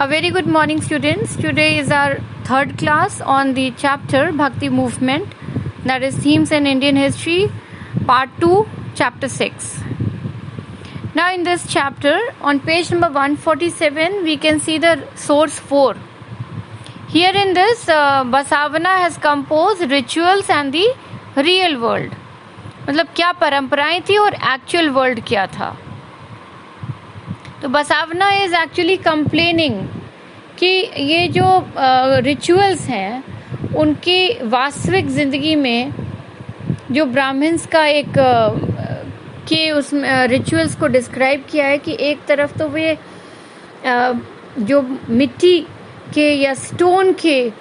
A very good morning, students. Today is our third class on the chapter Bhakti Movement, that is Themes in Indian History, Part 2, Chapter 6. Now in this chapter, on page number 147, we can see the source 4. Here in this, Basavana has composed rituals and the real world. मतलब क्या परंपराएं थी और actual world क्या था. तो Basavana is actually complaining कि ये जो रिचुअल्स हैं उनकी वास्तविक ज़िंदगी में जो ब्राह्मण्स का एक के उस रिचुअल्स को डिस्क्राइब किया है कि एक तरफ तो वे जो मिट्टी के या स्टोन के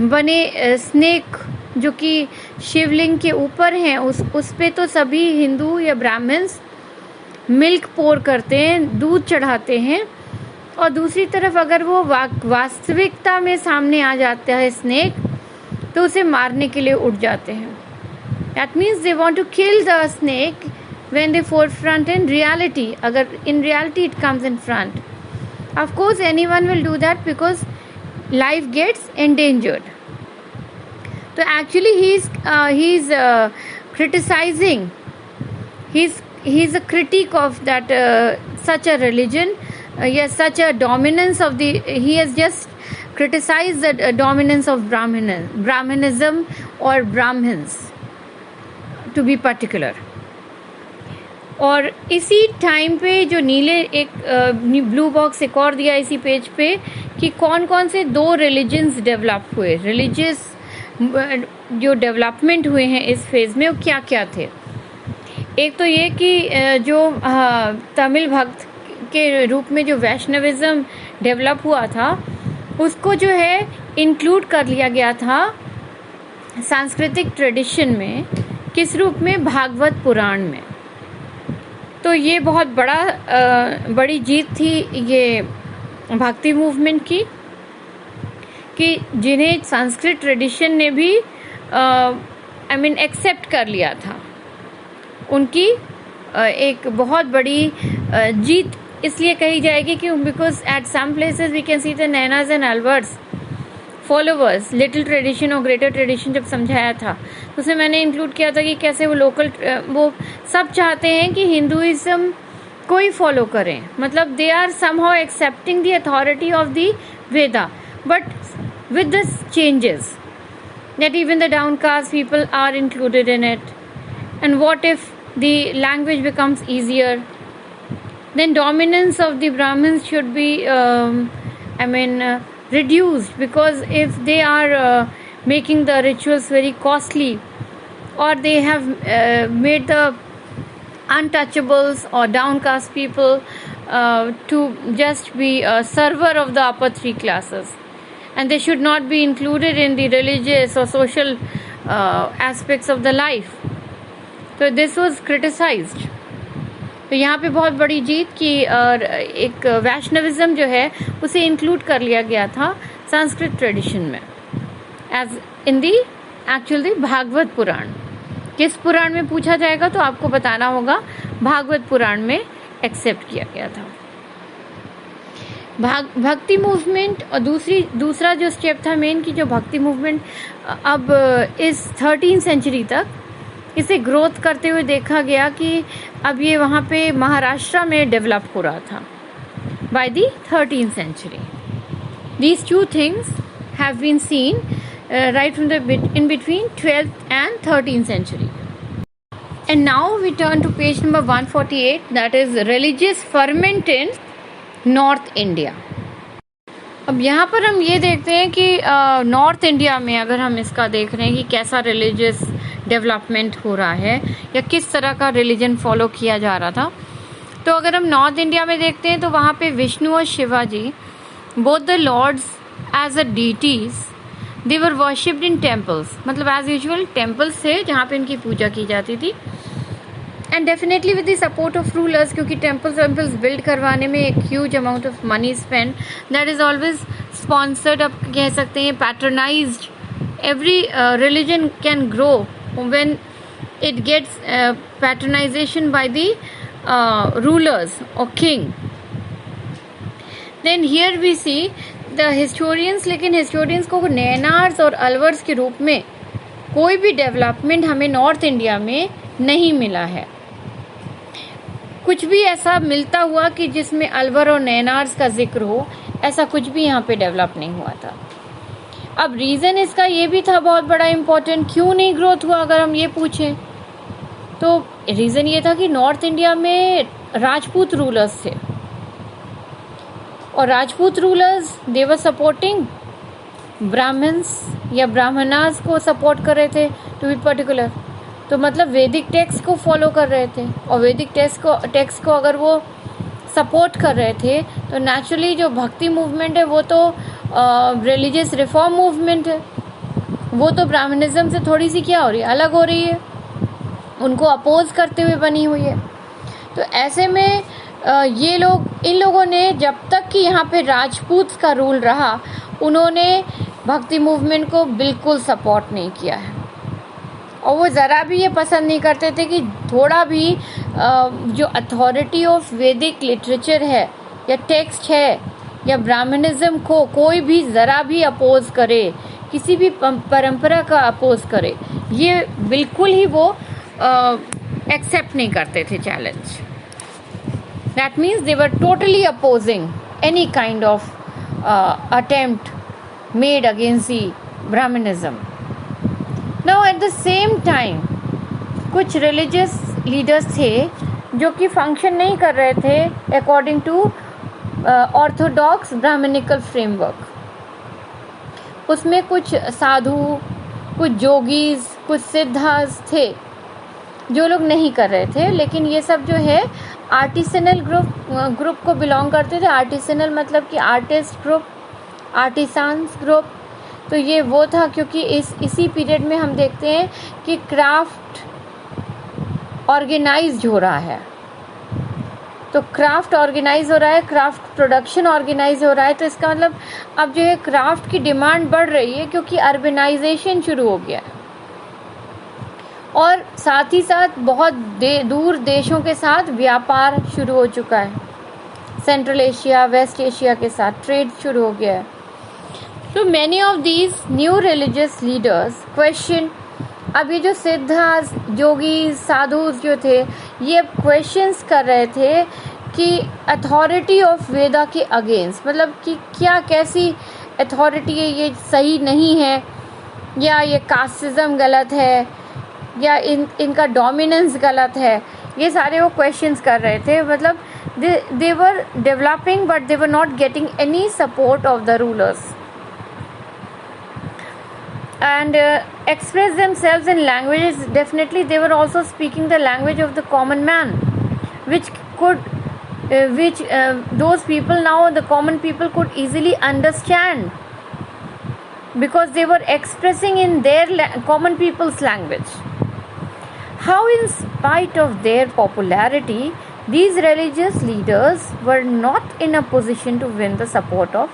बने स्नेक जो कि शिवलिंग के ऊपर हैं उस पे तो सभी हिंदू या ब्राह्मण्स मिल्क पोर करते हैं, दूध चढ़ाते हैं, और दूसरी तरफ अगर वो वास्तविकता में सामने आ जाता है स्नेक तो उसे मारने के लिए उठ जाते हैं. That means they want to kill the snake when they for front in reality. अगर in reality it comes in front, of course anyone will do that because life gets endangered. तो actually he is criticizing, he is a critic of that such a religion, yes, such a dominance of the, he has just criticized the dominance of Brahmanism or Brahmins to be particular. और इसी time पे जो नीले एक blue box एक और दिया इसी पेज पे कि कौन कौन से दो रिलीजन्स डेवलप हुए, रिलीजियस जो डेवलपमेंट हुए हैं इस फेज में वो क्या क्या थे. एक तो ये कि जो तमिल भक्त के रूप में जो वैष्णविज्म डेवलप हुआ था उसको जो है इंक्लूड कर लिया गया था सांस्कृतिक ट्रेडिशन में. किस रूप में? भागवत पुराण में. तो ये बहुत बड़ी जीत थी ये भक्ति मूवमेंट की कि जिन्हें संस्कृत ट्रेडिशन ने भी एक्सेप्ट कर लिया था. उनकी एक बहुत बड़ी जीत इसलिए कही जाएगी कि because at some places we can see the Nayanars and अल्बर्ट्स फॉलोवर्स लिटिल ट्रेडिशन और ग्रेटर ट्रेडिशन जब समझाया था तो उसमें मैंने इंक्लूड किया था कि कैसे वो लोकल वो सब चाहते हैं कि हिंदुइज्म को ही फॉलो करें. मतलब they are somehow accepting the authority of the Veda, but with the changes that even the downcast people are included in it. And what if the language becomes easier? Then dominance of the Brahmins should be reduced, because if they are making the rituals very costly, or they have made the untouchables or downcast people to just be a server of the upper three classes, and they should not be included in the religious or social aspects of the life. So this was criticized. तो यहाँ पे बहुत बड़ी जीत की एक Vaishnavism जो है उसे इंक्लूड कर लिया गया था संस्कृत ट्रेडिशन में as in the actually Bhagavata Purana. किस पुराण में पूछा जाएगा तो आपको बताना होगा. भागवत पुराण में एक्सेप्ट किया गया था. भक्ति मूवमेंट और दूसरा जो स्टेप था मेन की जो भक्ति मूवमेंट अब इस 13th सेंचुरी तक इसे ग्रोथ करते हुए देखा गया कि अब ये वहाँ पे महाराष्ट्र में डेवलप हो रहा था by the 13th century. These two things have been seen right from the in between 12th and 13th century. And now we turn to page number 148, that is religious ferment in North India. अब यहाँ पर हम ये देखते हैं कि north India में अगर हम इसका देख रहे हैं कि कैसा रिलीजियस डेवलपमेंट हो रहा है या किस तरह का रिलीजन फॉलो किया जा रहा था. तो अगर हम नॉर्थ इंडिया में देखते हैं तो वहाँ पे विष्णु और Shivaji both the lords as a deities they were worshipped in temples. मतलब एज यूजुअल टेम्पल्स थे जहाँ पे इनकी पूजा की जाती थी. And definitely with the support of rulers, क्योंकि टेम्पल्स बिल्ड करवाने में एक huge amount of money spend, that is always sponsored. अब कह सकते हैं patronised. Every religion can grow when it gets patronisation by the rulers or king. Then here we see the historians, लेकिन historians को नैनार्स और अलवर्स के रूप में कोई भी डेवलपमेंट हमें नॉर्थ इंडिया में नहीं मिला है। कुछ भी ऐसा मिलता हुआ कि जिसमें अलवर और नैनार्स का जिक्र हो, ऐसा कुछ भी यहाँ पे डेवलप नहीं हुआ था। अब रीज़न इसका ये भी था बहुत बड़ा इम्पोर्टेंट, क्यों नहीं ग्रोथ हुआ अगर हम ये पूछें तो रीज़न ये था कि नॉर्थ इंडिया में राजपूत रूलर्स थे और Rajput rulers they were supporting Brahmins या ब्राह्मणास को सपोर्ट कर रहे थे टू बी पर्टिकुलर। तो मतलब वैदिक टेक्स्ट को फॉलो कर रहे थे और वैदिक टेक्स्ट को अगर वो सपोर्ट कर रहे थे तो नेचुरली जो भक्ति मूवमेंट है वो तो रिलीजियस रिफॉर्म मूवमेंट है, वो तो ब्राह्मणिज्म से थोड़ी सी क्या हो रही है, अलग हो रही है, उनको अपोज करते हुए बनी हुई है। तो ऐसे में इन लोगों ने जब तक कि यहाँ पे राजपूत का रूल रहा, उन्होंने भक्ति मूवमेंट को बिल्कुल सपोर्ट नहीं किया है और वो ज़रा भी ये पसंद नहीं करते थे कि थोड़ा भी जो अथॉरिटी ऑफ वैदिक लिटरेचर है या टेक्स्ट है या ब्राह्मणिज्म को कोई भी ज़रा भी अपोज करे, किसी भी परंपरा का अपोज करे, ये बिल्कुल ही वो एक्सेप्ट नहीं करते थे challenge. That means they were totally opposing any kind of attempt made against the Brahmanism. Now at the same time कुछ religious leaders थे जो कि फंक्शन नहीं कर रहे थे according to orthodox brahmanical framework. उसमें कुछ साधु, कुछ जोगीज, कुछ सिद्धास थे जो लोग नहीं कर रहे थे, लेकिन ये सब जो है आर्टिसनल ग्रुप को बिलोंग करते थे। आर्टिसनल मतलब कि आर्टिस्ट ग्रुप, आर्टिसान्स ग्रुप। तो ये वो था क्योंकि इसी पीरियड में हम देखते हैं कि क्राफ्ट ऑर्गेनाइज्ड हो रहा है। तो क्राफ्ट ऑर्गेनाइज हो रहा है, क्राफ्ट प्रोडक्शन ऑर्गेनाइज हो रहा है। तो इसका मतलब अब जो है क्राफ्ट की डिमांड बढ़ रही है क्योंकि अर्बनाइजेशन शुरू हो गया है और साथ ही साथ बहुत दूर देशों के साथ व्यापार शुरू हो चुका है। सेंट्रल एशिया, वेस्ट एशिया के साथ ट्रेड शुरू हो गया है। तो many of these new religious leaders question, अब ये जो सिद्धास, जोगी, साधु जो थे, ये क्वेश्चंस कर रहे थे कि अथॉरिटी ऑफ वेदा के अगेंस्ट, मतलब कि क्या कैसी अथॉरिटी है, ये सही नहीं है, या ये कास्टिज्म गलत है, या इनका डोमिनेंस गलत है, ये सारे वो क्वेश्चंस कर रहे थे। मतलब they were developing but they were not getting any support of the rulers and express themselves in languages. Definitely they were also speaking the language of the common man, which those people, now the common people, could easily understand because they were expressing in their common people's language. How in spite of their popularity, these religious leaders were not in a position to win the support of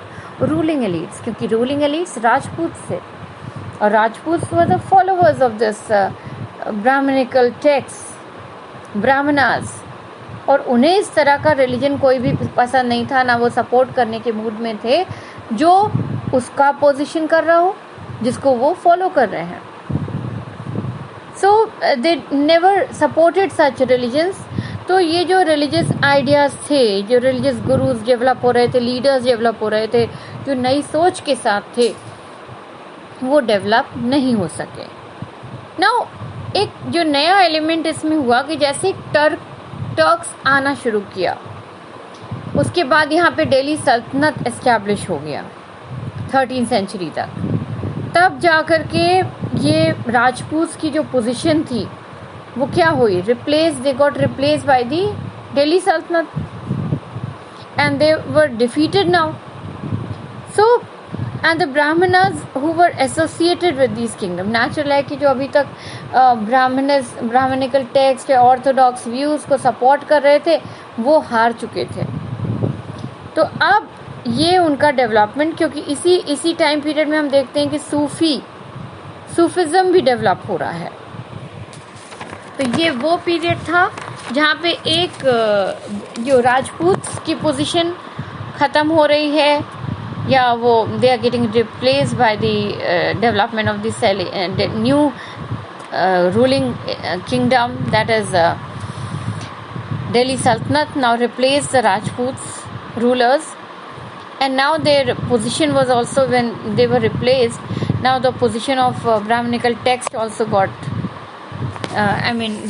ruling elites, क्योंकि ruling elites Rajput थे और Rajput were the followers of this brahmanical texts, Brahmanas, और उन्हें इस तरह का religion कोई भी पसंद नहीं था, ना वो सपोर्ट करने के मूड में थे जो उसका पोजीशन कर रहा हो, जिसको वो फॉलो कर रहे हैं। So they never supported such religions. तो ये जो रिलीजियस आइडियाज़ थे, जो रिलीजियस गुरुज डेवलप हो रहे थे, लीडर्स डेवलप हो रहे थे, जो नई सोच के साथ थे, वो डेवलप नहीं हो सके। नाउ एक जो नया एलिमेंट इसमें हुआ कि जैसे टर्क्स आना शुरू किया, उसके बाद यहाँ पे दिल्ली सल्तनत एस्टैब्लिश हो गया 13वीं सेंचुरी तक। तब जाकर के ये राजपूत की जो पोजीशन थी वो क्या हुई, they got replace by the Delhi Sultanate and they were defeated now. So and the brahmanas who were associated with these kingdom, natural है कि जो अभी तक ब्राह्मणिकल टेक्स्ट या ऑर्थोडॉक्स व्यूज को सपोर्ट कर रहे थे, वो हार चुके थे। तो अब ये उनका डेवलपमेंट, क्योंकि इसी टाइम पीरियड में हम देखते हैं कि सूफिज्म भी डेवलप हो रहा है। तो ये वो पीरियड था जहाँ पे एक जो राजपूत की पोजीशन ख़त्म हो रही है या वो they are getting replace by the development of the new ruling kingdom, that is Delhi Sultanate now replaced the Rajputs rulers, and now their position was also, when they were replaced, now the position of Brahminical text also got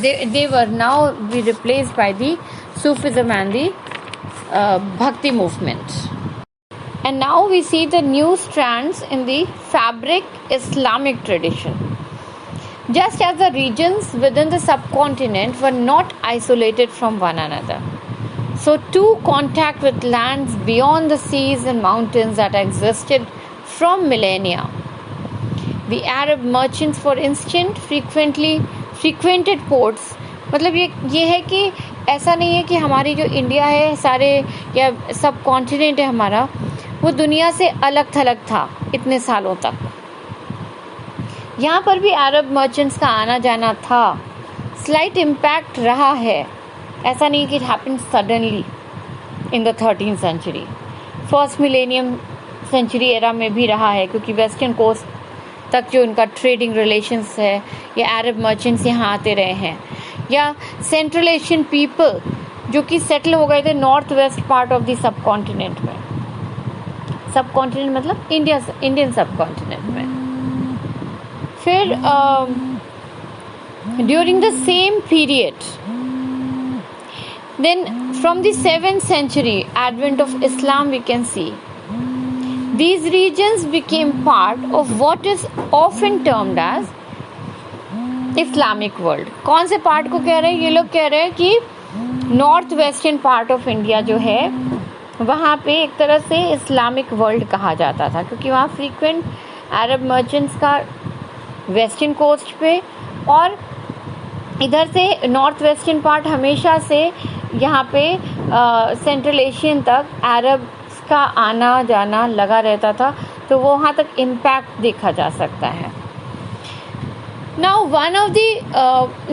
they were now be replaced by the Sufism and the Bhakti movement. And now we see the new strands in the fabric Islamic tradition. Just as the regions within the subcontinent were not isolated from one another, so too contact with lands beyond the seas and mountains that existed from millennia. The Arab merchants, for instance, frequented ports. मतलब ये है कि ऐसा नहीं है कि हमारी जो इंडिया है सारे या सब कॉन्टिनेंट है हमारा, वो दुनिया से अलग थलग था इतने सालों तक. यहाँ पर भी अरब मर्चेंट्स का आना जाना था. स्लाइट इम्पैक्ट रहा है, ऐसा नहीं कि it happened suddenly in the 13th century. First millennium century era में भी रहा है, क्योंकि वेस्टर्न कोस्ट तक जो इनका ट्रेडिंग रिलेशंस है या अरब मर्चेंट्स यहाँ आते रहे हैं, या सेंट्रल एशियन पीपल जो कि सेटल हो गए थे north west part of the sub continent में. सब कॉन्टिनेंट मतलब इंडियन सब कॉन्टिनेंट में. फिर during the same period, then from the 7th century advent of Islam, we can see these regions became part of what is often termed as Islamic world. कौन से part को कह रहे हैं? ये लोग कह रहे हैं कि north western part of India जो है वहाँ पे एक तरह से इस्लामिक वर्ल्ड कहा जाता था, क्योंकि वहाँ फ्रीक्वेंट अरब मर्चेंट्स का वेस्टर्न कोस्ट पे, और इधर से नॉर्थ वेस्टर्न पार्ट हमेशा से यहाँ पे सेंट्रल एशियन तक अरब्स का आना जाना लगा रहता था, तो वो वहाँ तक इम्पैक्ट देखा जा सकता है. नाउ वन ऑफ दी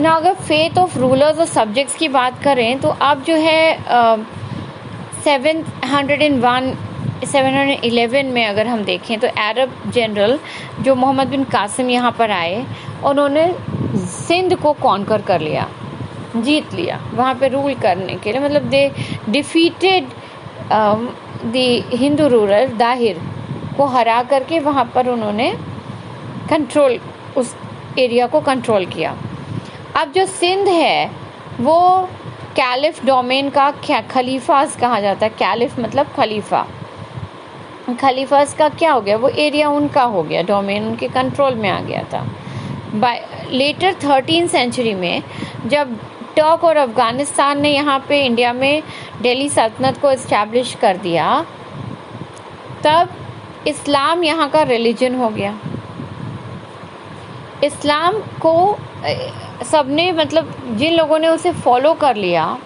ना अगर फेथ ऑफ रूलर्स और सब्जेक्ट्स की बात करें तो अब जो है 711 में अगर हम देखें तो अरब जनरल जो मोहम्मद बिन कासिम यहाँ पर आए, उन्होंने सिंध को कॉन्कर कर लिया, जीत लिया वहाँ पे रूल करने के लिए. मतलब they defeated the Hindu ruler Dahir को हरा करके वहाँ पर उन्होंने कंट्रोल, उस एरिया को कंट्रोल किया. अब जो सिंध है वो कैलिफ डोमेन का खलीफास कहा जाता है. कैलिफ मतलब खलीफा. खलीफास का क्या हो गया? वो एरिया उनका हो गया, डोमेन उनके कंट्रोल में आ गया था. बाय लेटर 13th सेंचुरी में जब टर्क और अफ़गानिस्तान ने यहाँ पे इंडिया में दिल्ली सल्तनत को इस्टेब्लिश कर दिया, तब इस्लाम यहाँ का रिलीजन हो गया. इस्लाम को सबने, मतलब जिन लोगों ने उसे फॉलो कर लिया,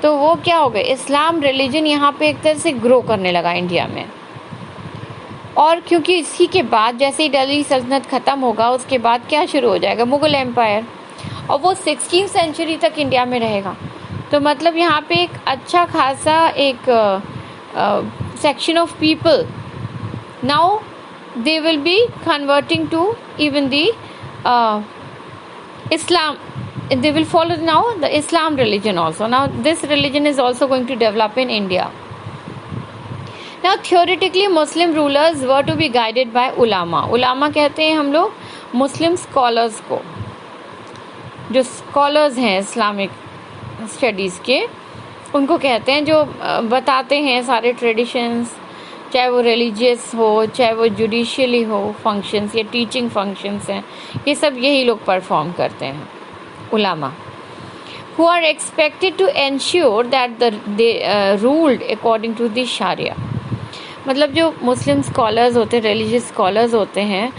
तो वो क्या हो गए, इस्लाम रिलीजन यहाँ पे एक तरह से ग्रो करने लगा इंडिया में. और क्योंकि इसी के बाद जैसे ही दिल्ली सल्तनत ख़त्म होगा, उसके बाद क्या शुरू हो जाएगा? मुग़ल एम्पायर, और वो 16th सेंचुरी तक इंडिया में रहेगा. तो मतलब यहाँ पे एक अच्छा खासा एक section of people now they will be converting to even the Islam. They will follow now the Islam religion also. Now this religion is also going to develop in India. Now theoretically Muslim rulers were to be guided by ulama. Ulama कहते हैं हम लोग मुस्लिम scholars को, जो scholars हैं Islamic studies के, उनको कहते हैं, जो बताते हैं सारे ट्रेडिशंस, चाहे वो रिलीजियस हो, चाहे वो जुडिशियली हो फंक्शंस या टीचिंग फंक्शंस हैं, ये सब यही लोग परफॉर्म करते हैं, उलामा. who are expected to ensure that they ruled according to the sharia. मतलब जो मुस्लिम स्कॉलर्स होते हैं, रिलीजियस स्कॉलर्स होते हैं,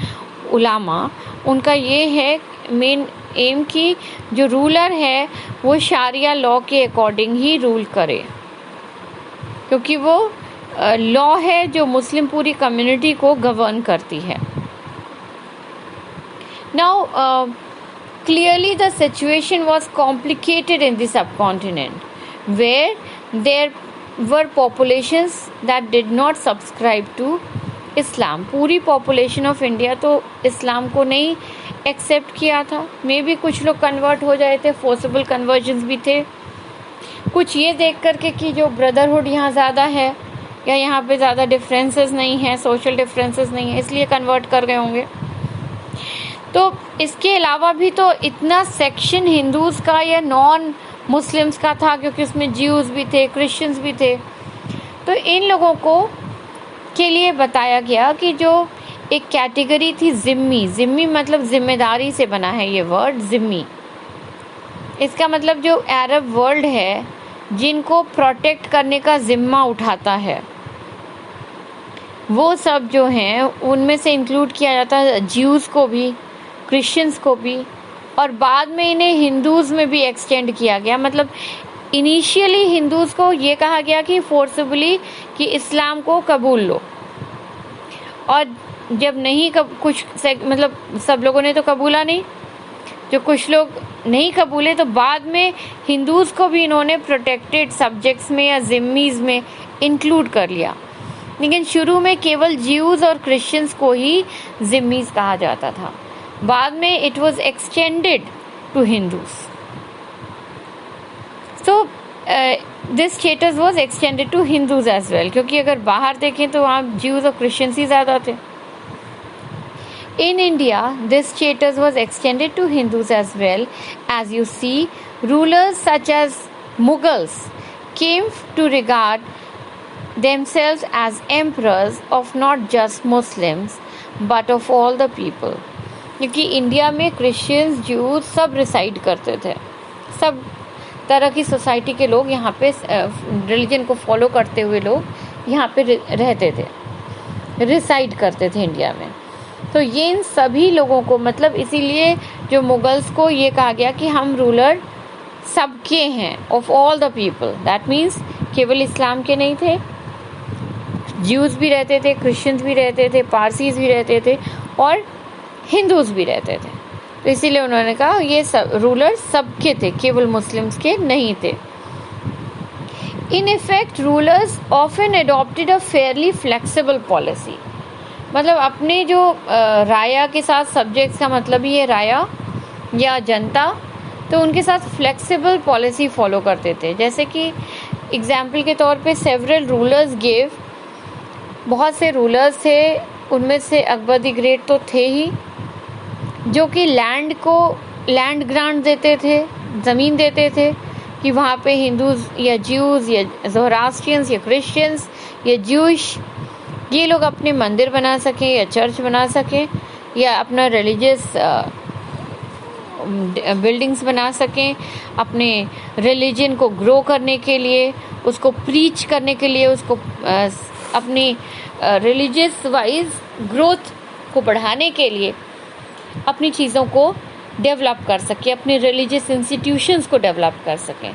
उलामा, उनका ये है मेन एम कि जो रूलर है वो शारिया लॉ के अकॉर्डिंग ही रूल करे, क्योंकि वो लॉ है जो मुस्लिम पूरी कम्युनिटी को गवर्न करती है. Now clearly the situation was complicated in the subcontinent where there were populations that did not subscribe to Islam. पूरी पॉपुलेशन ऑफ इंडिया तो इस्लाम को नहीं एक्सेप्ट किया था. मे बी कुछ लोग कन्वर्ट हो जाए थे, फोर्सेबल कन्वर्जन्स भी थे. कुछ ये देख करके कि जो ब्रदरहुड यहाँ ज़्यादा है या यहाँ पे ज़्यादा डिफरेंसेस नहीं है, सोशल डिफरेंसेस नहीं है, इसलिए कन्वर्ट कर गए होंगे. तो इसके अलावा भी तो इतना सेक्शन हिंदूज़ का या नॉन मुस्लिम्स का था, क्योंकि उसमें ज्यूज़ भी थे, क्रिश्चियंस भी थे. तो इन लोगों को के लिए बताया गया कि जो एक कैटेगरी थी जिम्मी. जिम्मी मतलब जिम्मेदारी से बना है ये वर्ड जिम्मी. इसका मतलब जो अरब वर्ल्ड है, जिनको प्रोटेक्ट करने का जिम्मा उठाता है, वो सब जो हैं उनमें से इंक्लूड किया जाता है ज्यूज़ को भी, क्रिश्चियंस को भी, और बाद में इन्हें हिंदूज़ में भी एक्सटेंड किया गया. मतलब इनिशियली हिंदूज़ को ये कहा गया कि फोर्सबली कि इस्लाम को कबूल लो, और जब नहीं कुछ मतलब सब लोगों ने तो कबूला नहीं, जो कुछ लोग नहीं कबूले, तो बाद में हिंदूज़ को भी इन्होंने प्रोटेक्टेड सब्जेक्ट्स में या जिम्मीज़ में इंक्लूड कर लिया. लेकिन शुरू में केवल ज्यूज़ और क्रिश्चियंस को ही जिम्मीज़ कहा जाता था. बाद में it was extended to Hindus. So this status was extended to Hindus as well, क्योंकि अगर बाहर देखें तो वहाँ ज्यूज़ और क्रिश्चियंस ही ज़्यादा थे. In India, this status was extended to Hindus as well. As you see, rulers such as Mughals came to regard themselves as emperors of not just Muslims but of all the people. क्योंकि India में Christians, Jews सब reside करते थे. सब तरह की society के लोग यहाँ पे, रिलीजन को फॉलो करते हुए लोग यहाँ पे रहते थे, रिसाइड करते थे इंडिया में. तो ये इन सभी लोगों को, मतलब इसीलिए जो मुगल्स को ये कहा गया कि हम रूलर सबके हैं, of all the people. That means केवल इस्लाम के नहीं थे, ज्यूज़ भी रहते थे, क्रिश्चियंस भी रहते थे, पारसीज भी रहते थे, और हिंदूज़ भी रहते थे. तो इसीलिए उन्होंने कहा ये सब रूलर सबके थे, केवल मुस्लिम्स के नहीं थे. In effect rulers often adopted a fairly flexible policy. मतलब अपने जो राया के साथ, सब्जेक्ट्स का मतलब ही है राया या जनता, तो उनके साथ फ्लेक्सिबल पॉलिसी फॉलो करते थे. जैसे कि एग्जाम्पल के तौर पे सेवरल रूलर्स गेव, बहुत से रूलर्स थे, उनमें से अकबर द ग्रेट तो थे ही, जो कि लैंड ग्रांट देते थे, ज़मीन देते थे कि वहाँ पे हिंदूज़ या ज्यूज़ या ज़ोरास्ट्रियंस या क्रिश्चियंस या ज्यूइश ये लोग अपने मंदिर बना सकें या चर्च बना सकें या अपना रिलीजियस बिल्डिंग्स बना सकें, अपने रिलीजन को ग्रो करने के लिए, उसको प्रीच करने के लिए, उसको अपनी रिलीजियस वाइज ग्रोथ को बढ़ाने के लिए अपनी चीज़ों को डेवलप कर सकें, अपने रिलीजियस इंस्टीट्यूशंस को डेवलप कर सकें.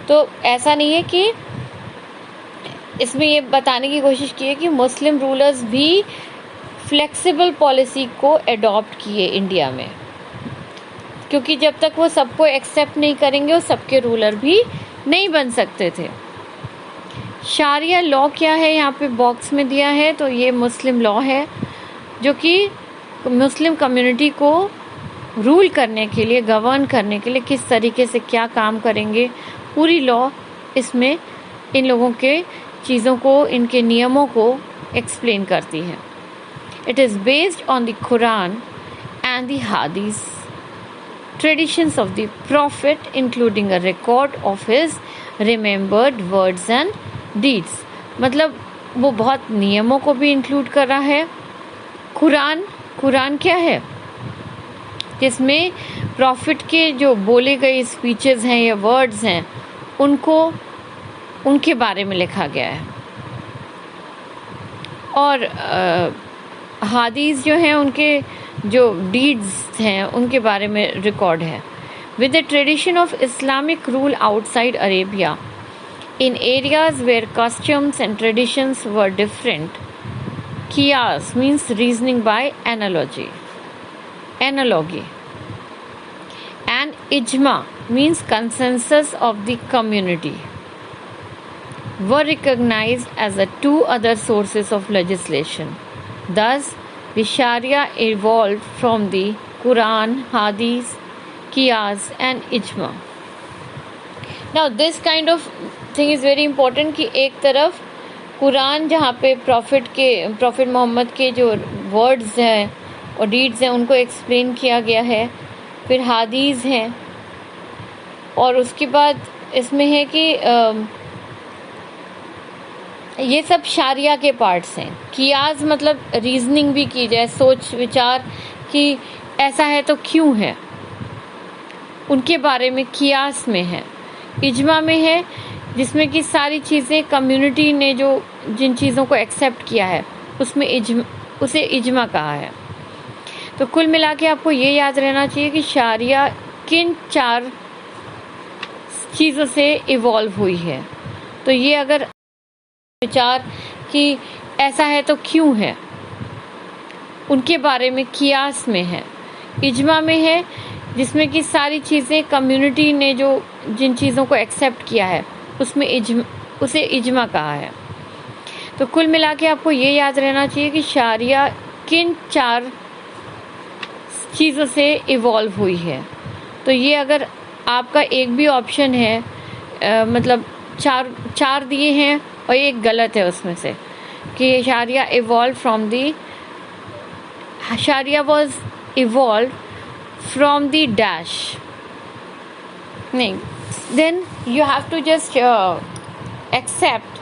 तो ऐसा नहीं है कि इसमें ये बताने की कोशिश की है कि मुस्लिम रूलर्स भी फ्लेक्सिबल पॉलिसी को एडॉप्ट किए इंडिया में, क्योंकि जब तक वो सबको एक्सेप्ट नहीं करेंगे वो सबके रूलर भी नहीं बन सकते थे. शारिया लॉ क्या है, यहाँ पे बॉक्स में दिया है. तो ये मुस्लिम लॉ है जो कि मुस्लिम कम्युनिटी को रूल करने के लिए, गवर्न करने के लिए किस तरीके से क्या काम करेंगे, पूरी लॉ इसमें इन लोगों के चीज़ों को, इनके नियमों को एक्सप्लेन करती है. It is based on the Quran and the Hadith traditions of the prophet, including a record of his remembered words and deeds. मतलब वो बहुत नियमों को भी इंक्लूड कर रहा है. कुरान क्या है, जिसमें प्रॉफिट के जो बोले गए स्पीचेस हैं या वर्ड्स हैं उनके बारे में लिखा गया है. और हादीस जो हैं उनके जो डीड्स हैं उनके बारे में रिकॉर्ड है. With the tradition of Islamic rule outside Arabia in areas where customs and traditions were different, qiyas means reasoning by analogy and ijma means consensus of the community. were recognized as the two other sources of legislation. Thus, the Sharia evolved from the Quran, Hadith, Qiyas and Ijma. Now this kind of thing is very important कि एक तरफ कुरान जहाँ पे profit Mohammad के जो words हैं और deeds हैं उनको एक्सप्लेन किया गया है, फिर हादीस हैं और उसके बाद इसमें है कि ये सब शारिया के पार्ट्स हैं. कियास मतलब रीजनिंग भी की जाए, सोच विचार कि ऐसा है तो क्यों है, उनके बारे में कियास में है. इजमा में है जिसमें कि सारी चीज़ें कम्युनिटी ने जो जिन चीज़ों को एक्सेप्ट किया है उसमें उसे इजमा कहा है. तो कुल मिला के आपको ये याद रहना चाहिए कि शारिया किन 4 चीज़ों से इवॉल्व हुई है. तो ये अगर विचार कि ऐसा है तो क्यों है, उनके बारे में कियास में है. इजमा में है जिसमें कि सारी चीज़ें कम्युनिटी ने जो जिन चीज़ों को एक्सेप्ट किया है उसमें उसे इजमा कहा है. तो कुल मिला के आपको ये याद रहना चाहिए कि शारिया किन 4 चीज़ों से इवॉल्व हुई है. तो ये अगर आपका एक भी ऑप्शन है मतलब चार दिए हैं और एक गलत है उसमें से कि Shariya evolve from the Shariya was evolve from the dash नहीं, then you have to just accept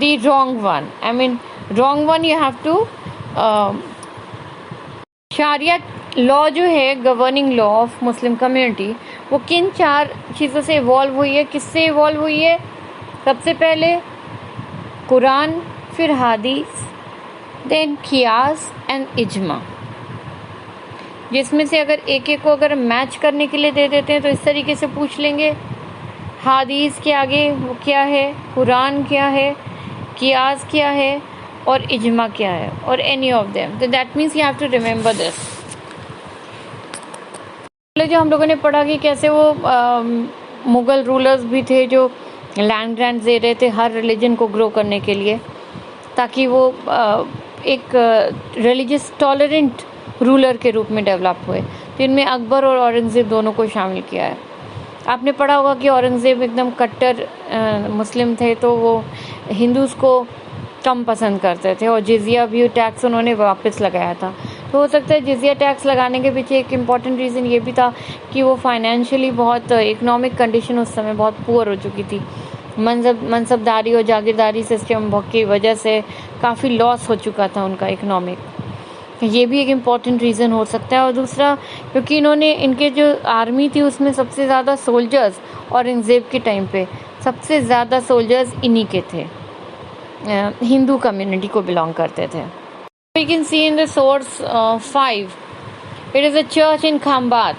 the wrong one. I mean wrong one you have to Shariya law जो है governing law of Muslim community वो किन 4 चीज़ों से इवॉल्व हुई है, किससे इवॉल्व हुई है. सबसे पहले कुरान, फिर हादीस, देन कियास एंड इजमा. जिसमें से अगर एक को अगर मैच करने के लिए दे देते हैं तो इस तरीके से पूछ लेंगे हादीस के आगे वो क्या है, कुरान क्या है, कियास क्या है और इजमा क्या है और एनी ऑफ देम. तो that means you have to remember this. जो हम लोगों ने पढ़ा कि कैसे वो मुग़ल रूलर्स भी थे जो लैंड ग्रांट दे रहे थे हर रिलीजन को ग्रो करने के लिए ताकि वो एक रिलीजियस टॉलरेंट रूलर के रूप में डेवलप हुए. तो इनमें अकबर और औरंगज़ेब दोनों को शामिल किया है. आपने पढ़ा होगा कि औरंगज़ेब एकदम कट्टर मुस्लिम थे तो वो हिंदूज़ को कम पसंद करते थे और जिजिया भी टैक्स उन्होंने वापस लगाया था. तो हो सकता है जिजिया टैक्स लगाने के पीछे एक इम्पॉर्टेंट रीज़न ये भी था कि वो फाइनेंशियली बहुत इकोनॉमिक कंडीशन उस समय बहुत पुअर हो चुकी थी. मनसबदारी और जागीरदारी सिस्टम की वजह से काफ़ी लॉस हो चुका था उनका इकोनॉमिक. ये भी एक इम्पॉर्टेंट रीज़न हो सकता है. और दूसरा क्योंकि इन्होंने इनके जो आर्मी थी उसमें सबसे ज़्यादा सोल्जर्स औरंगज़ेब के टाइम पे सबसे ज़्यादा सोल्जर्स इन्हीं के थे, हिंदू कम्युनिटी को बिलोंग करते थे. We can see in the source 5, it is a church in Khambat.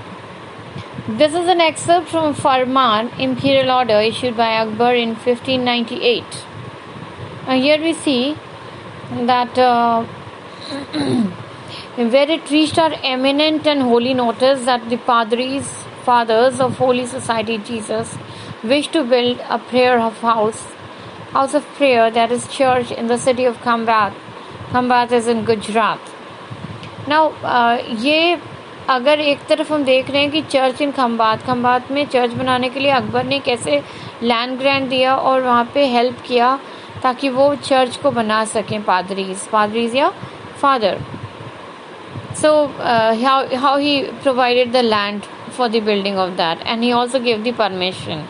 This is an excerpt from Farman, imperial order issued by Akbar in 1598. Here we see that where it reached our eminent and holy notice that the fathers of Holy Society Jesus wish to build a house of prayer, that is church, in the city of Khambat. Khambat is in Gujarat. Now ये अगर एक तरफ हम देख रहे हैं कि church इन खम्बात में चर्च बनाने के लिए अकबर ने कैसे लैंड ग्रांट दिया और वहाँ पे हेल्प किया ताकि वो चर्च को बना सकें पादरीज या father. So how he provided the land for the building of that, and he also gave the permission.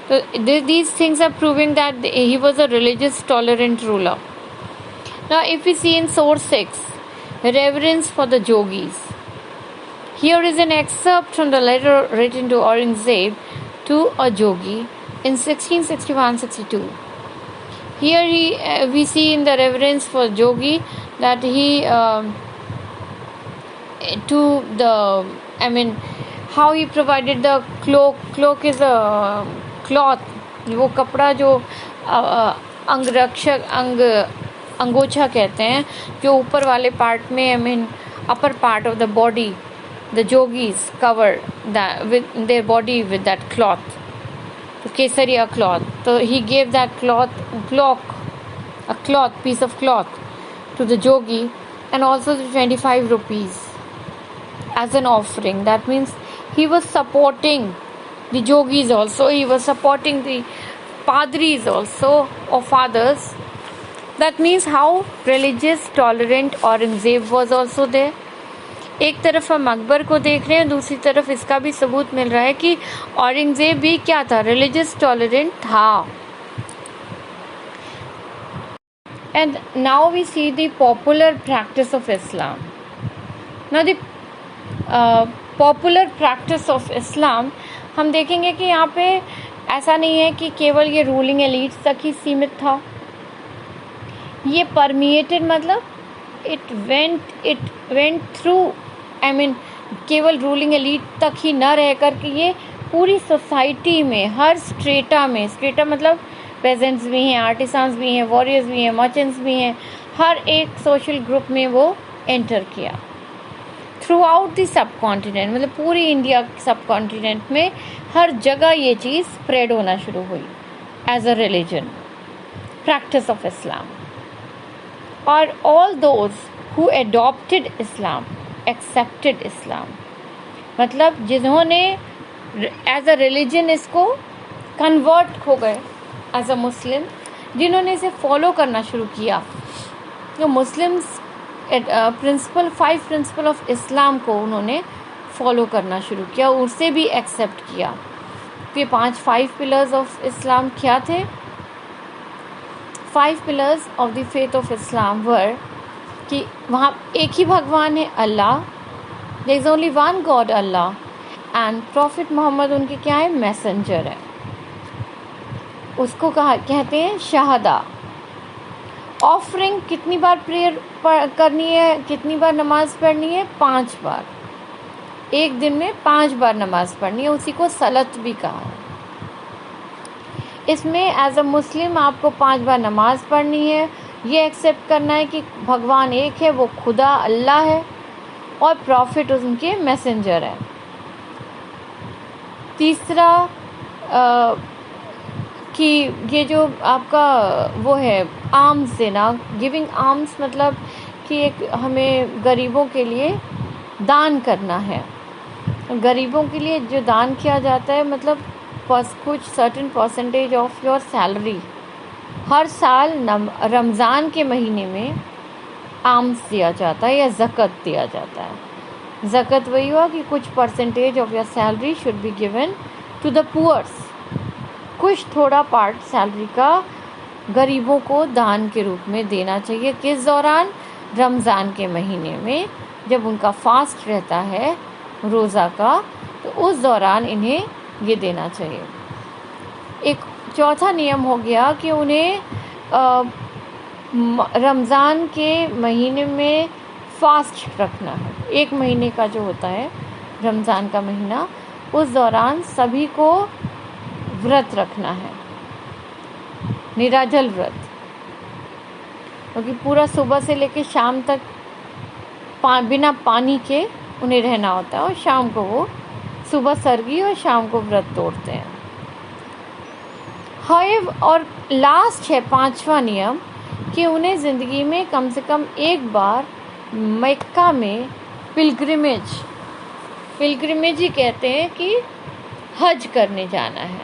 So these things are proving that he was a religious tolerant ruler. Now if we see in source 6, reverence for the yogis. Here is an excerpt from the letter written to Aurangzeb to a yogi in 1661-62. Here we see in the reverence for yogi that he how he provided the cloak. Cloak is a cloth, वो कपड़ा जो अंगोछा कहते हैं, जो ऊपर वाले part में upper part of the body, the yogis cover with their body with that cloth. तो केसरिया क्लॉथ, तो he gave that piece of cloth to the yogi, and also the 25 rupees as an offering. That means he was supporting the yogis also, he was supporting the padris also, or fathers. That means how religious, tolerant Aurangzeb was also there. एक तरफ हम अकबर को देख रहे हैं, दूसरी तरफ इसका भी सबूत मिल रहा है कि औरंगजेब भी क्या था, रिलीजियस टॉलरेंट था. And now we see the popular practice of Islam. Now the popular practice of Islam, हम देखेंगे कि यहाँ पे ऐसा नहीं है कि केवल ये रूलिंग एलिट्स तक ही सीमित था. ये परमिएटेड, मतलब इट वेंट थ्रू, केवल रूलिंग एलिट तक ही न रह कर के ये पूरी सोसाइटी में, हर स्ट्रेटा मतलब पेजेंट्स भी हैं, आर्टिसंस भी हैं, वॉरियर्स भी हैं, मर्चेंट्स भी हैं, हर एक सोशल ग्रुप में वो एंटर किया. Through out the sub continent, मतलब पूरी इंडिया सब कॉन्टिनेंट में हर जगह ये चीज़ स्प्रेड होना शुरू हुई as a religion, practice of Islam. और all those who adopted Islam accepted Islam, मतलब जिन्होंने एज अ रिलीजन इसको कन्वर्ट हो गए एज अ मुस्लिम, जिन्होंने इसे फॉलो करना शुरू किया. जो Muslims principle 5 principle of Islam को उन्होंने फॉलो करना शुरू किया, उसे भी एक्सेप्ट किया. ये 5 पिलर्स ऑफ इस्लाम क्या थे? 5 pillars of the faith of Islam were कि वहाँ एक ही भगवान है, Allah, there is only one god Allah, and prophet Muhammad उनके क्या है, मैसेंजर है. उसको कहते हैं शहादा. ऑफरिंग कितनी बार प्रेयर करनी है, कितनी बार नमाज पढ़नी है? 5 बार. एक दिन में 5 बार नमाज पढ़नी है, उसी को सलत भी कहा है. इसमें एज अ मुस्लिम आपको 5 बार नमाज पढ़नी है, ये एक्सेप्ट करना है कि भगवान एक है, वो खुदा अल्लाह है, और प्रॉफिट उनके मैसेंजर है. तीसरा कि ये जो आपका वो है आर्म्स देना, गिविंग आर्म्स, मतलब कि एक हमें गरीबों के लिए दान करना है. गरीबों के लिए जो दान किया जाता है, मतलब कुछ certain percentage of your salary हर साल रमज़ान के महीने में आर्म्स दिया जाता है या ज़कत दिया जाता है. ज़कत वही हुआ कि कुछ percentage of your salary should be given to the poors. कुछ थोड़ा पार्ट सैलरी का गरीबों को दान के रूप में देना चाहिए. किस दौरान? रमज़ान के महीने में, जब उनका फास्ट रहता है रोज़ा का, तो उस दौरान इन्हें ये देना चाहिए. एक चौथा नियम हो गया कि उन्हें रमज़ान के महीने में फास्ट रखना है. 1 महीने का जो होता है रमज़ान का महीना, उस दौरान सभी को व्रत रखना है, निराजल व्रत, क्योंकि पूरा सुबह से लेकर शाम तक बिना पानी के उन्हें रहना होता है, और शाम को वो सुबह सरगी और शाम को व्रत तोड़ते हैं. और लास्ट है 5वां नियम कि उन्हें ज़िंदगी में कम से कम एक बार मक्का में पिलग्रिमेज ही कहते हैं कि हज करने जाना है.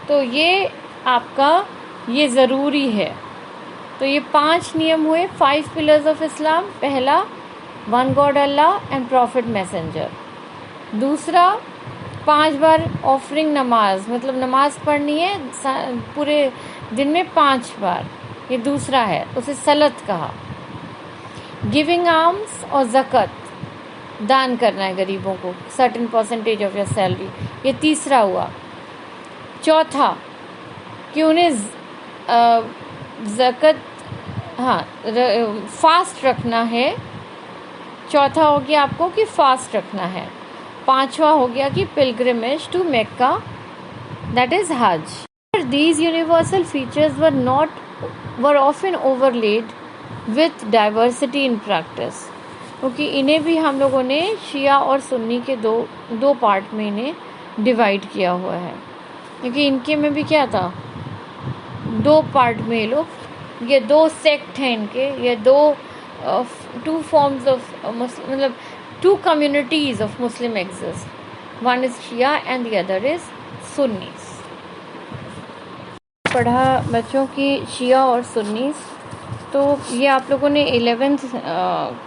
तो ये आपका ये ज़रूरी है. तो ये 5 नियम हुए, 5 पिलर्स ऑफ इस्लाम. पहला, 1 God Allah and profit messenger. दूसरा, 5 बार ऑफरिंग नमाज, मतलब नमाज पढ़नी है पूरे दिन में 5 बार, ये दूसरा है, उसे सलत कहा. गिविंग आर्म्स और ज़कत, दान करना है गरीबों को certain percentage of your salary, ये तीसरा हुआ. चौथा कि उन्हें ज़कत, फास्ट रखना है. चौथा हो गया आपको कि फास्ट रखना है. 5वां हो गया कि pilgrimage to Mecca, that is Hajj. These universal features were often overlaid with diversity in practice, क्योंकि इन्हें भी हम लोगों ने शिया और सुन्नी के दो पार्ट में इन्हें डिवाइड किया हुआ है. क्योंकि इनके में भी क्या था, दो पार्ट में ये लोग, ये दो सेक्ट हैं इनके, ये दो टू फॉर्म्स ऑफ मतलब two communities of Muslim exist, one is Shia and the other is Sunnis. पढ़ा बच्चों की शिया और सुन्नीस, तो ये आप लोगों ने 11th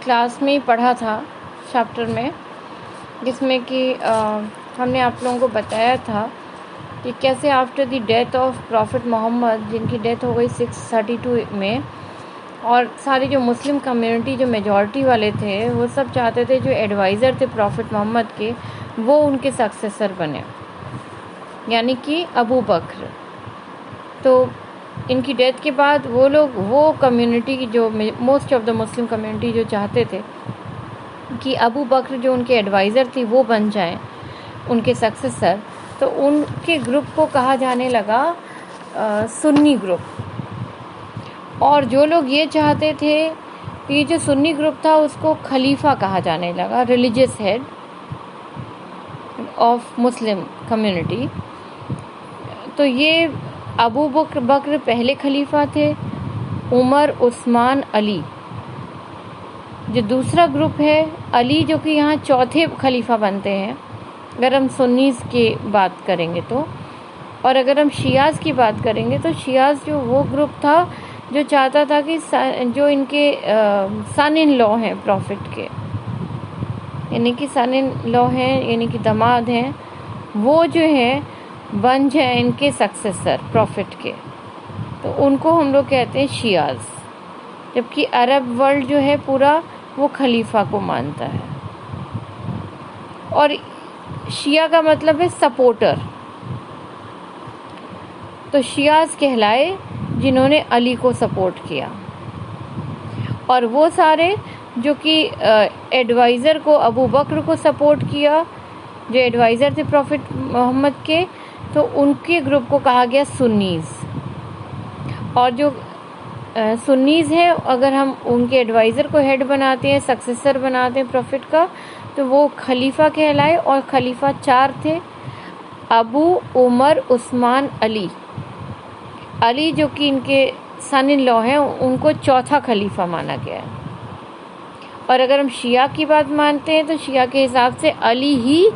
क्लास में ही पढ़ा था चैप्टर में, जिसमें कि हमने आप लोगों को बताया था कि कैसे after the death of prophet Muhammad, जिनकी डेथ हो गई 632 में, और सारी जो मुस्लिम कम्युनिटी जो मेजॉरिटी वाले थे वो सब चाहते थे जो एडवाइज़र थे प्रॉफिट मोहम्मद के वो उनके सक्सेसर बने, यानी कि अबू बकर। तो इनकी डेथ के बाद वो लोग, वो कम्युनिटी की जो most of the Muslim community जो चाहते थे कि अबू बकर जो उनके एडवाइज़र थी वो बन जाएं उनके सक्सेसर, तो उनके ग्रुप को कहा जाने लगा सुन्नी ग्रुप। और जो लोग ये चाहते थे, ये जो सुन्नी ग्रुप था उसको खलीफा कहा जाने लगा, religious head of Muslim community. तो ये अबू बकर पहले खलीफा थे, उमर, उस्मान, अली। जो दूसरा ग्रुप है अली, जो कि यहाँ चौथे खलीफा बनते हैं अगर हम सुन्नीस की बात करेंगे तो। और अगर हम शियाज़ की बात करेंगे तो शियाज़ जो वो ग्रुप था जो चाहता था कि जो इनके सन इन लॉ हैं प्रॉफिट के, यानी कि सन इन लॉ हैं, यानी कि दामाद हैं, वो जो है बन जाए इनके सक्सेसर प्रॉफिट के, तो उनको हम लोग कहते हैं शियाज़। जबकि अरब वर्ल्ड जो है पूरा वो खलीफा को मानता है। और शिया का मतलब है सपोर्टर, तो शियाज़ कहलाए जिन्होंने अली को सपोर्ट किया। और वो सारे जो कि एडवाइज़र को, अबू बकर को सपोर्ट किया, जो एडवाइज़र थे प्रॉफिट मोहम्मद के, तो उनके ग्रुप को कहा गया सुन्नीज़। और जो सुन्नीज़ हैं, अगर हम उनके एडवाइज़र को हेड बनाते हैं, सक्सेसर बनाते हैं प्रॉफिट का, तो वो खलीफा कहलाए। और खलीफा 4 थे, अबू, उमर, उस्मान, अली। अली जो कि इनके सन इन लॉ हैं, उनको चौथा खलीफा माना गया है। और अगर हम शिया की बात मानते हैं तो शिया के हिसाब से अली ही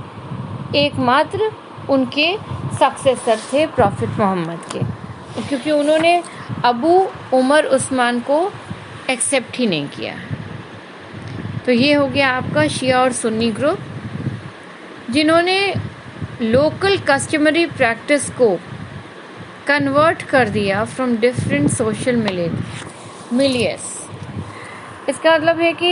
एकमात्र उनके सक्सेसर थे प्रॉफिट मोहम्मद के, क्योंकि उन्होंने अबू, उमर, उस्मान को एक्सेप्ट ही नहीं किया। तो ये हो गया आपका शिया और सुन्नी ग्रुप, जिन्होंने लोकल कस्टमरी प्रैक्टिस को कन्वर्ट कर दिया फ्रॉम डिफरेंट सोशल मिलियस। इसका मतलब है कि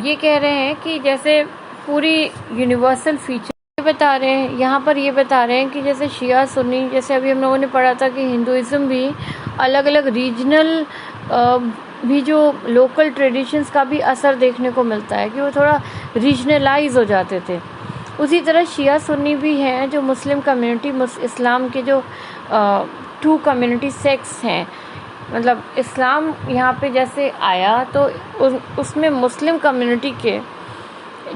ये कह रहे हैं कि जैसे पूरी यूनिवर्सल फीचर बता रहे हैं, यहाँ पर ये बता रहे हैं कि जैसे शिया सुन्नी, जैसे अभी हम लोगों ने पढ़ा था कि हिंदुइज्म भी अलग अलग रीजनल भी जो लोकल ट्रेडिशंस का भी असर देखने को मिलता है कि वो थोड़ा रीजनलाइज हो जाते थे। उसी तरह शिया सुन्नी भी हैं जो मुस्लिम कम्युनिटी, इस्लाम के जो टू कम्युनिटी सेक्ट्स हैं, मतलब इस्लाम यहाँ पे जैसे आया तो उसमें मुस्लिम कम्युनिटी के,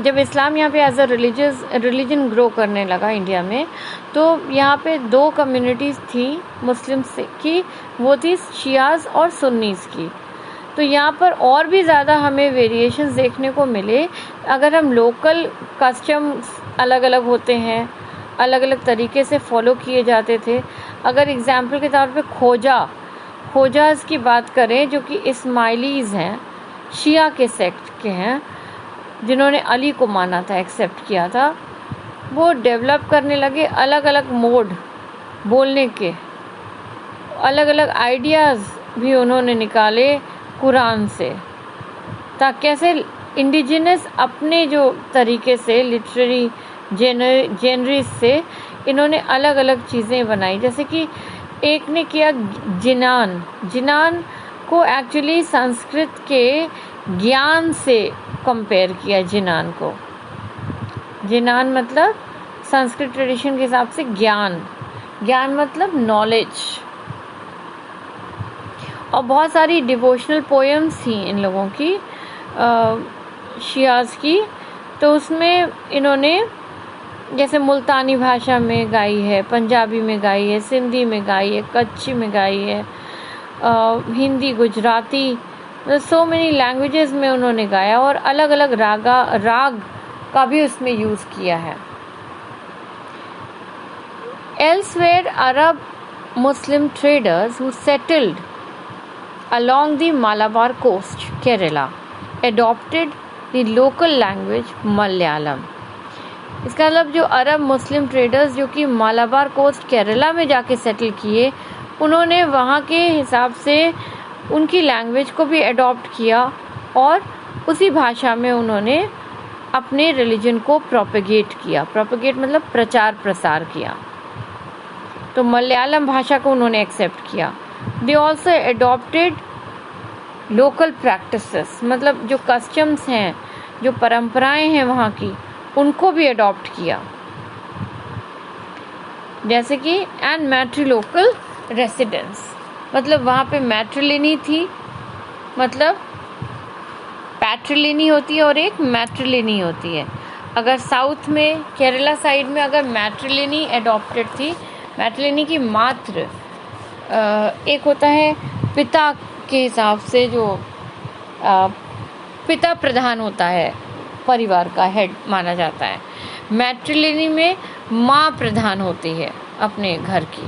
जब इस्लाम यहाँ पे एज अ रिलीजन ग्रो करने लगा इंडिया में, तो यहाँ पे दो कम्युनिटीज़ थी मुस्लिम से की, वो थी शियाज़ और सुन्नीज़ की। तो यहाँ पर और भी ज़्यादा हमें वेरिएशंस देखने को मिले। अगर हम लोकल कस्टम्स अलग अलग होते हैं, अलग अलग तरीके से फॉलो किए जाते थे। अगर एग्जाम्पल के तौर पे खोजाज़ की बात करें, जो कि इस्माइलीज़ हैं, शिया के सेक्ट के हैं, जिन्होंने अली को माना था, एक्सेप्ट किया था, वो डेवलप करने लगे अलग अलग मोड बोलने के, अलग अलग आइडियाज़ भी उन्होंने निकाले कुरान से, ताकि कैसे इंडिजिनस अपने जो तरीके से लिटरेरी जेनरीज से इन्होंने अलग अलग चीज़ें बनाई। जैसे कि एक ने किया जिनान को एक्चुअली संस्कृत के ज्ञान से कंपेयर किया। जिनान मतलब संस्कृत ट्रेडिशन के हिसाब से ज्ञान मतलब नॉलेज। और बहुत सारी डिवोशनल पोएम्स थी इन लोगों की, शियाज़ की, तो उसमें इन्होंने जैसे मुल्तानी भाषा में गाई है, पंजाबी में गाई है, सिंधी में गाई है, कच्ची में गाई है, Hindi, Gujarati, so many languages में उन्होंने गाया और अलग अलग राग का भी उसमें यूज़ किया है. Elsewhere, Arab Muslim traders who settled along the Malabar coast, Kerala, adopted the local language Malayalam. इसका मतलब जो अरब मुस्लिम ट्रेडर्स जो कि मालाबार कोस्ट केरला में जाके सेटल किए, उन्होंने वहाँ के हिसाब से उनकी लैंग्वेज को भी अडॉप्ट किया और उसी भाषा में उन्होंने अपने रिलीजन को प्रोपेगेट किया. प्रोपेगेट मतलब प्रचार प्रसार किया. तो मलयालम भाषा को उन्होंने एक्सेप्ट किया. They also adopted local practices, मतलब जो कस्टम्स हैं, जो परंपराएं हैं वहाँ की, उनको भी अडॉप्ट किया. जैसे कि एंड मैट्रिलोकल रेसिडेंस, मतलब वहाँ पे मैट्रिलिनी थी, मतलब पैट्रिलिनी होती है और एक मैट्रिलिनी होती है. अगर साउथ में केरला साइड में अगर मैट्रिलिनी एडॉप्टेड थी, मैट्रिलिनी की मात्र एक होता है पिता के हिसाब से, जो पिता प्रधान होता है, परिवार का हेड माना जाता है. मैट्रिलिनी में माँ प्रधान होती है अपने घर की.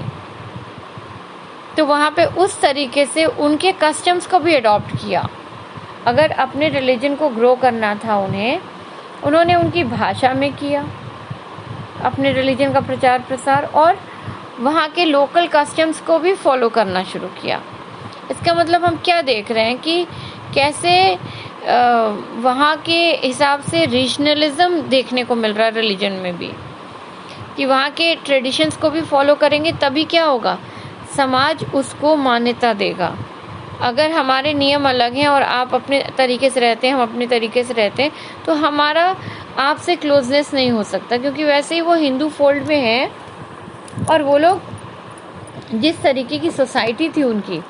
तो वहाँ पे उस तरीके से उनके कस्टम्स को भी अडॉप्ट किया. अगर अपने रिलीजन को ग्रो करना था उन्होंने उनकी भाषा में किया अपने रिलीजन का प्रचार प्रसार, और वहाँ के लोकल कस्टम्स को भी फॉलो करना शुरू किया. इसका मतलब हम क्या देख रहे हैं कि कैसे वहाँ के हिसाब से रीजनलिज्म देखने को मिल रहा है रिलीजन में भी, कि वहाँ के ट्रेडिशंस को भी फॉलो करेंगे तभी क्या होगा, समाज उसको मान्यता देगा. अगर हमारे नियम अलग हैं और आप अपने तरीके से रहते हैं, हम अपने तरीके से रहते हैं, तो हमारा आपसे क्लोजनेस नहीं हो सकता, क्योंकि वैसे ही वो हिंदू फोल्ड में है और वो लोग जिस तरीके की सोसाइटी थी उनकी,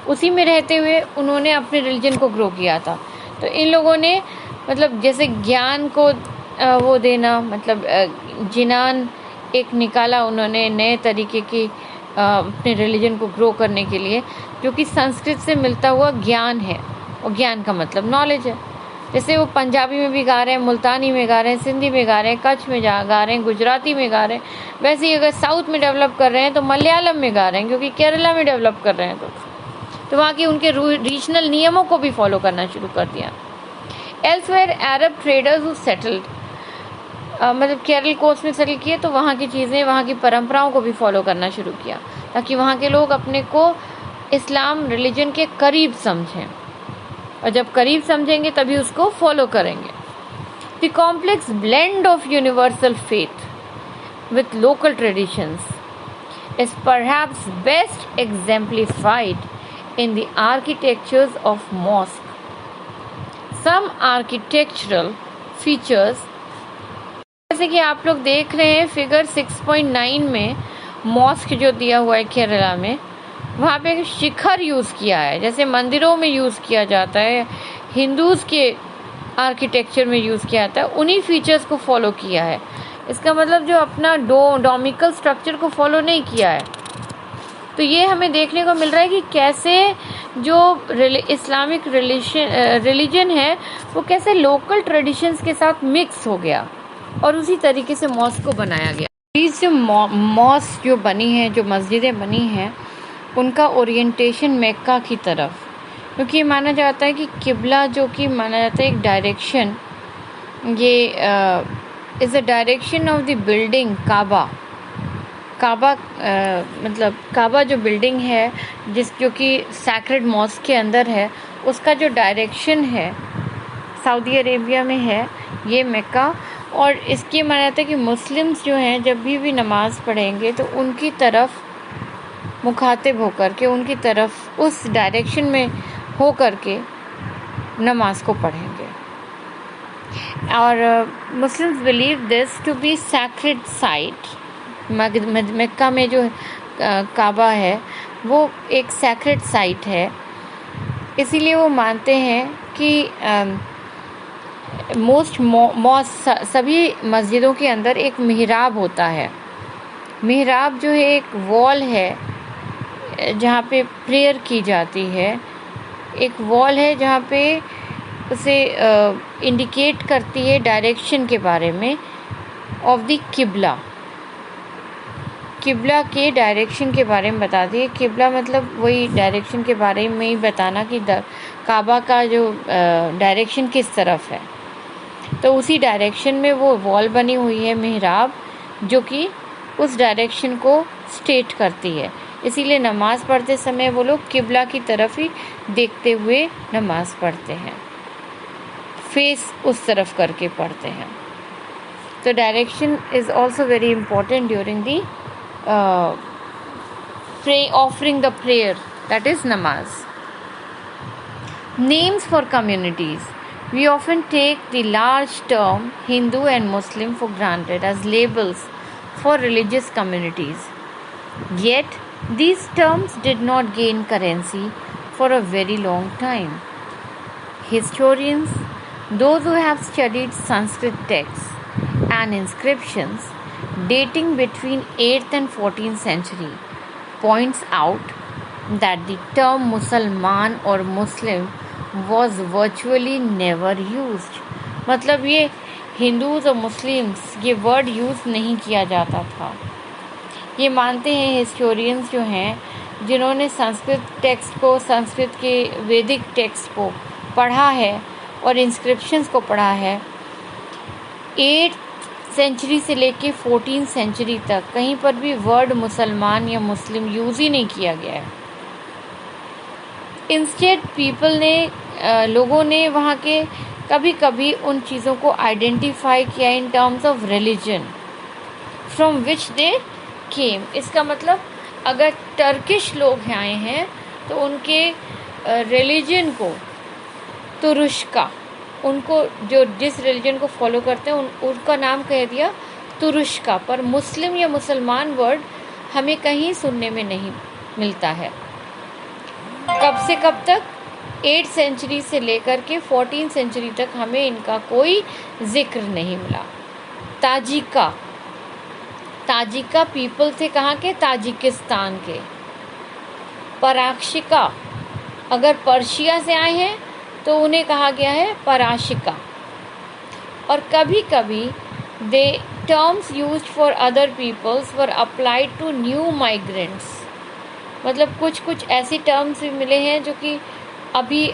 उसी में रहते हुए उन्होंने अपने रिलीजन को ग्रो किया था. तो इन लोगों ने मतलब जैसे ज्ञान को वो देना, मतलब जिनान एक निकाला उन्होंने नए तरीके की अपने रिलीजन को ग्रो करने के लिए, जो कि संस्कृत से मिलता हुआ ज्ञान है, और ज्ञान का मतलब नॉलेज है. जैसे वो पंजाबी में भी गा रहे हैं, मुल्तानी में गा रहे हैं, सिंधी में गा रहे हैं, कच्छ में गा रहे हैं, गुजराती में गा रहे हैं, वैसे ही अगर साउथ में डेवलप कर रहे हैं तो मलयालम में गा रहे हैं, क्योंकि केरला में डेवलप कर रहे हैं तो वहाँ के उनके रीजनल नियमों को भी फॉलो करना शुरू कर दिया. Elsewhere Arab traders who settled, मतलब केरल कोस्ट में सेटल किए, तो वहाँ की चीज़ें, वहाँ की परंपराओं को भी फॉलो करना शुरू किया, ताकि वहाँ के लोग अपने को इस्लाम रिलीजन के करीब समझें, और जब करीब समझेंगे तभी उसको फॉलो करेंगे. The complex blend of universal faith with local traditions is perhaps best exemplified in the architectures of mosque. Some architectural features, जैसे कि आप लोग देख रहे हैं फिगर 6.9 में मॉस्क जो दिया हुआ है केरला में, वहाँ पे शिखर यूज़ किया है, जैसे मंदिरों में यूज़ किया जाता है, हिंदूज़ के आर्किटेक्चर में यूज़ किया जाता है, उन्हीं फीचर्स को फॉलो किया है. इसका मतलब जो अपना डोमिकल स्ट्रक्चर को फॉलो नहीं किया है. तो ये हमें देखने को मिल रहा है कि कैसे जो इस्लामिक रिलीजन है वो कैसे लोकल ट्रेडिशंस के साथ मिक्स हो गया और उसी तरीके से मॉस्क को बनाया गया. प्लीज़ जो मॉस्क जो बनी है, जो मस्जिदें बनी हैं, उनका ओरिएंटेशन मेक्का की तरफ, क्योंकि ये माना जाता है कि किबला जो कि माना जाता है एक डायरेक्शन, ये is a direction of the building Kaaba मतलब काबा जो बिल्डिंग है जो कि सैक्रेड मॉस्क के अंदर है, उसका जो डायरेक्शन है सऊदी अरेबिया में है ये मेक्का. और इसकी माना जाता है कि मुस्लिम्स जो हैं जब भी नमाज़ पढ़ेंगे तो उनकी तरफ मुखातिब होकर के, उनकी तरफ उस डायरेक्शन में हो कर के नमाज को पढ़ेंगे. और Muslims believe this to be sacred site. Mecca में जो काबा है वो एक सैक्रेड साइट है, इसीलिए वो मानते हैं कि सभी मस्जिदों के अंदर एक मिहराब होता है। मिहराब जो है एक वॉल है जहाँ पे प्रेयर की जाती है, एक वॉल है जहाँ पे उसे इंडिकेट करती है डायरेक्शन के बारे में ऑफ द किबला। किबला के डायरेक्शन के बारे में बताती है। किबला मतलब वही डायरेक्शन के बारे में ही बताना कि काबा का जो डायरेक्शन किस तरफ है। तो उसी डायरेक्शन में वो वॉल बनी हुई है मिहराब, जो कि उस डायरेक्शन को स्टेट करती है। इसीलिए नमाज़ पढ़ते समय वो लोग किबला की तरफ ही देखते हुए नमाज़ पढ़ते हैं, फेस उस तरफ करके पढ़ते हैं। तो direction is also very important during the offering the prayer, that is namaz. Names for communities. We often take the large term Hindu and Muslim for granted as labels for religious communities. Yet, these terms did not gain currency for a very long time. Historians, those who have studied Sanskrit texts and inscriptions dating between 8th and 14th century, points out that the term Musalman or Muslim was virtually never used. मतलब ये Hindus और Muslims ये word use नहीं किया जाता था। ये मानते हैं हिस्टोरियंस जो हैं, जिन्होंने संस्कृत टेक्स्ट को, संस्कृत के वैदिक टेक्स्ट को पढ़ा है और इंस्क्रिप्शंस को पढ़ा है, 8th सेंचुरी से लेके 14th सेंचुरी तक कहीं पर भी वर्ड मुसलमान या मुस्लिम यूज़ ही नहीं किया गया है। इंस्टेड पीपल ने, लोगों ने वहाँ के कभी कभी उन चीज़ों को आइडेंटिफाई किया in terms of religion from which they came. इसका मतलब अगर टर्किश लोग आए हैं तो उनके रिलीजन को तुरुष्का, उनको जो जिस रिलीजन को फॉलो करते हैं उनका नाम कह दिया तुरुष्का। पर मुस्लिम या मुसलमान वर्ड हमें कहीं सुनने में नहीं मिलता है। कब से कब तक? 8th सेंचुरी से लेकर के 14th सेंचुरी तक हमें इनका कोई जिक्र नहीं मिला। ताजिका पीपल थे कहाँ के? ताजिकिस्तान के। पराक्षिका, अगर पर्शिया से आए हैं तो उन्हें कहा गया है पराशिका। और कभी कभी they terms used for other peoples were applied to new migrants. मतलब कुछ ऐसी टर्म्स भी मिले हैं जो कि अभी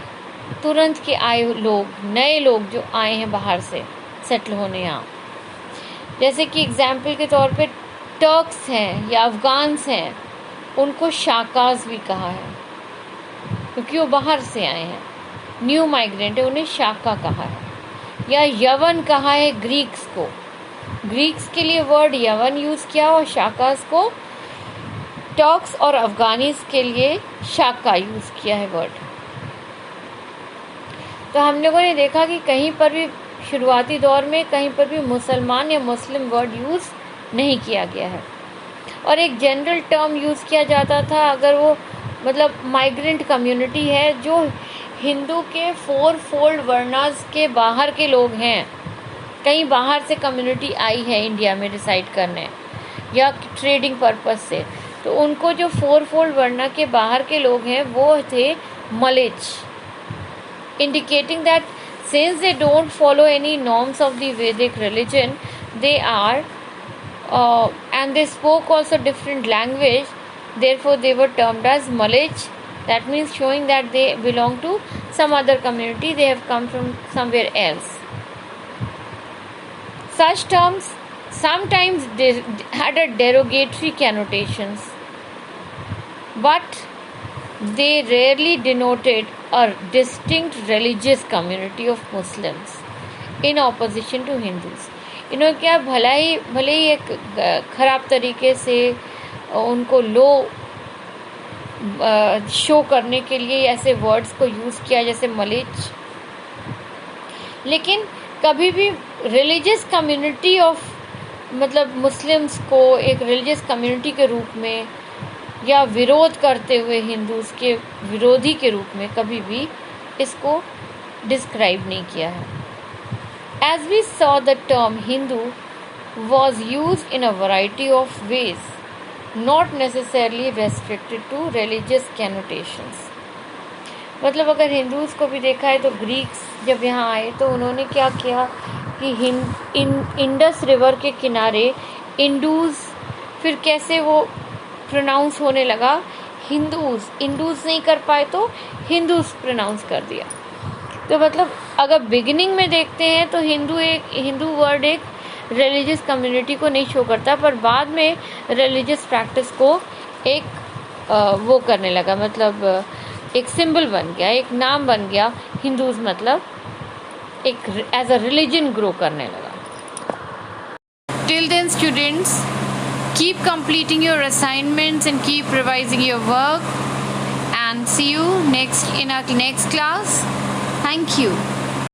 तुरंत के आए लोग, नए लोग जो आए हैं बाहर से सेटल होने यहाँ, जैसे कि एग्जाम्पल के तौर पे टर्क्स हैं या अफगान्स हैं, उनको शाकाज भी कहा है क्योंकि वो बाहर से आए हैं, न्यू माइग्रेंट है, उन्हें शाका कहा है। या यवन कहा है ग्रीक्स को, ग्रीक्स के लिए वर्ड यवन यूज़ किया और शाकास को टर्क्स और अफगानीज के लिए शाका यूज़ किया है वर्ड। तो हम लोगों ने देखा कि कहीं पर भी शुरुआती दौर में कहीं पर भी मुसलमान या मुस्लिम वर्ड यूज़ नहीं किया गया है और एक जनरल टर्म यूज़ किया जाता था अगर वो मतलब माइग्रेंट कम्युनिटी है जो हिंदू के 4 फोल्ड वर्णास के बाहर के लोग हैं, कहीं बाहर से कम्युनिटी आई है इंडिया में रिसाइड करने या ट्रेडिंग पर्पस से, तो उनको जो 4 फोल्ड वर्णा के बाहर के लोग हैं वो थे मलेच, indicating that since they don't follow any norms of the Vedic religion, they are and they spoke also different language, therefore they were termed as Malech. That means showing that they belong to some other community, they have come from somewhere else. Such terms sometimes had a derogatory connotations, but they rarely denoted a distinct religious community of Muslims in opposition to Hindus. इन्होंने क्या भले ही एक ख़राब तरीके से उनको लो show करने के लिए ऐसे वर्ड्स को यूज़ किया जैसे मलेच, लेकिन कभी भी रिलीजियस कम्युनिटी ऑफ मतलब मुस्लिम्स को एक रिलीजियस कम्युनिटी के रूप में या विरोध करते हुए हिंदूज के विरोधी के रूप में कभी भी इसको डिस्क्राइब नहीं किया है। As we saw, the term Hindu was used in a variety of ways, not necessarily restricted to religious connotations. मतलब अगर हिंदूज को भी देखा है तो ग्रीक्स जब यहाँ आए तो उन्होंने क्या किया कि इंडस रिवर के किनारे इंडूज, फिर कैसे वो प्रोनाउंस होने लगा इंडूज नहीं कर पाए तो हिंदूज प्रोनाउंस कर दिया। तो मतलब अगर बिगिनिंग में देखते हैं तो हिंदू वर्ड एक रिलीजियस कम्युनिटी को नहीं शो करता, पर बाद में रिलीजियस प्रैक्टिस को एक वो करने लगा, मतलब एक सिंबल बन गया, एक नाम बन गया। हिंदूज मतलब एक एज अ रिलीजन ग्रो करने लगा। Till then students, keep completing your assignments and keep revising your work, and see you in our next class. Thank you.